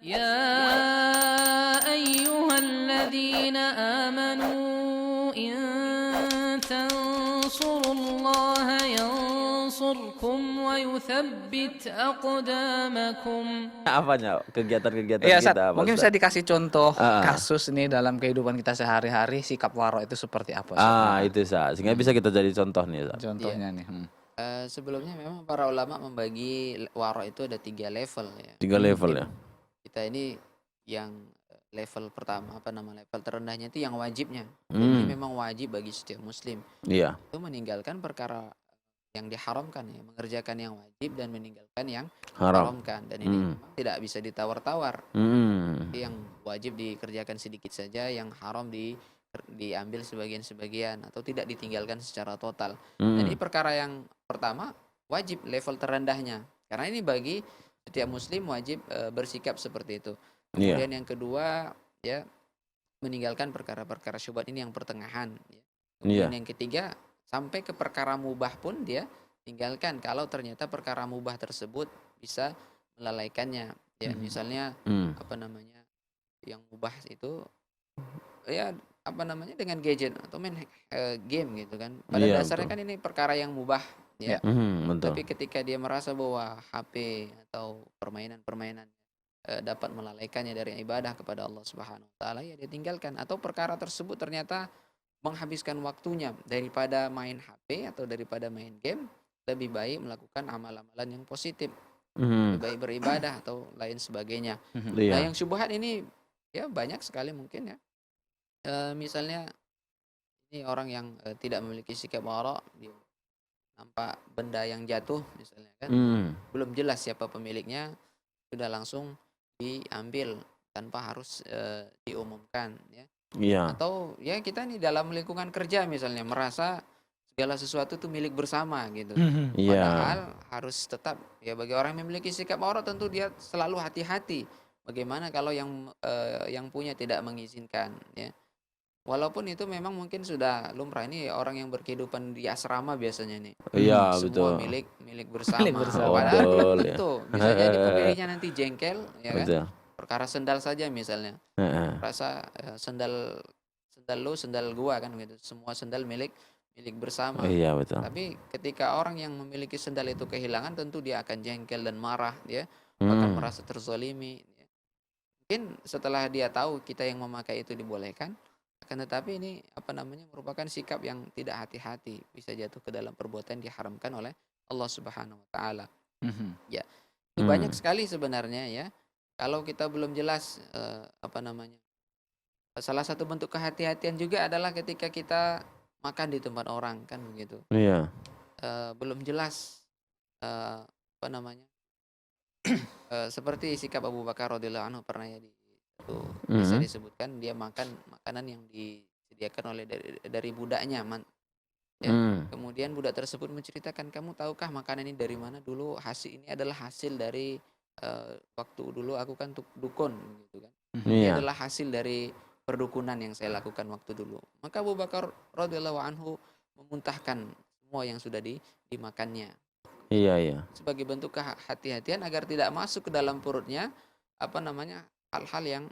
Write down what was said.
يا أيها الذين آمنوا إن تنصروا الله ينصركم ويثبت أقدامكم. Apanya? Kegiatan-kegiatan Iya, kita Ustaz. apa, Mungkin Ustaz? bisa dikasih contoh Heeh. kasus nih dalam kehidupan kita sehari-hari, sikap waro itu seperti apa, Ustaz? Itu, Ustaz. Sehingga Hmm, bisa kita jadi contoh nih, Ustaz. Iya. contohnya nih. Sebelumnya memang para ulama membagi waro itu ada 3 level ya. 3 level ya? Mungkin kita ini yang level pertama, level terendahnya itu yang wajibnya. Ini memang wajib bagi setiap muslim. Iya. Itu meninggalkan perkara yang diharamkan ya, mengerjakan yang wajib dan meninggalkan yang Haram. diharamkan. Dan ini memang tidak bisa ditawar-tawar. Yang wajib dikerjakan sedikit saja, yang haram diambil sebagian-sebagian atau tidak ditinggalkan secara total. Dan ini perkara yang pertama wajib level terendahnya. Karena ini bagi setiap muslim wajib bersikap seperti itu. Iya. Kemudian yang kedua ya meninggalkan perkara-perkara syubhat, ini yang pertengahan ya. Kemudian Iya. yang ketiga sampai ke perkara mubah pun dia tinggalkan kalau ternyata perkara mubah tersebut bisa melalaikannya ya. Misalnya yang mubah itu ya dengan gadget atau main game gitu kan. Pada Iya, dasarnya betul. kan ini perkara yang mubah ya. Betul. Tapi ketika dia merasa bahwa HP atau permainan-permainan dapat melalaikannya dari ibadah kepada Allah Subhanahu wa taala, ya dia tinggalkan. Atau perkara tersebut ternyata menghabiskan waktunya, daripada main HP atau daripada main game, lebih baik melakukan amal-amalan yang positif, lebih baik beribadah atau lain sebagainya. Nah, Iya. yang syubhat ini ya banyak sekali mungkin ya. Misalnya ini orang yang tidak memiliki sikap wara, dia nampak benda yang jatuh misalnya kan, belum jelas siapa pemiliknya, sudah langsung diambil tanpa harus diumumkan ya. Iya. Atau ya kita nih dalam lingkungan kerja misalnya merasa segala sesuatu itu milik bersama gitu. Iya. Padahal harus tetap ya, bagi orang yang memiliki sikap wara tentu dia selalu hati-hati. Bagaimana kalau yang punya tidak mengizinkan ya. Walaupun itu memang mungkin sudah lumrah, ini orang yang berkehidupan di asrama biasanya nih. Iya, Semua betul. milik bersama. Milik bersama. Padahal belum Betul, ya. tentu. Bisa jadi pemiliknya nanti jengkel ya kan. Betul. Perkara sendal saja misalnya. Heeh. Rasa sendal lu, sendal gua kan gitu. Semua sendal milik bersama. Iya, betul. Tapi ketika orang yang memiliki sendal itu kehilangan, tentu dia akan jengkel dan marah ya. Bahkan merasa terzalimi ya. Mungkin setelah dia tahu kita yang memakai itu dibolehkan, akan tetapi ini merupakan sikap yang tidak hati-hati, bisa jatuh ke dalam perbuatan diharamkan oleh Allah Subhanahu wa taala. Ya. Itu banyak sekali sebenarnya ya. Kalau kita belum jelas salah satu bentuk kehati-hatian juga adalah ketika kita makan di tempat orang kan begitu. Iya. Belum jelas seperti sikap Abu Bakar radhiyallahu anhu, pernah ya bisa disebutkan dia makan makanan yang disediakan oleh dari budaknya ya. Kemudian budak tersebut menceritakan, kamu tahukah makanan ini dari mana? Dulu ini adalah hasil dari waktu dulu aku kan dukun gitu kan. Ini Iya. adalah hasil dari perdukunan yang saya lakukan waktu dulu. Maka Abu Bakar radhiyallahu anhu memuntahkan semua yang sudah dimakannya Iya. sebagai bentuk kehati-hatian agar tidak masuk ke dalam perutnya hal-hal yang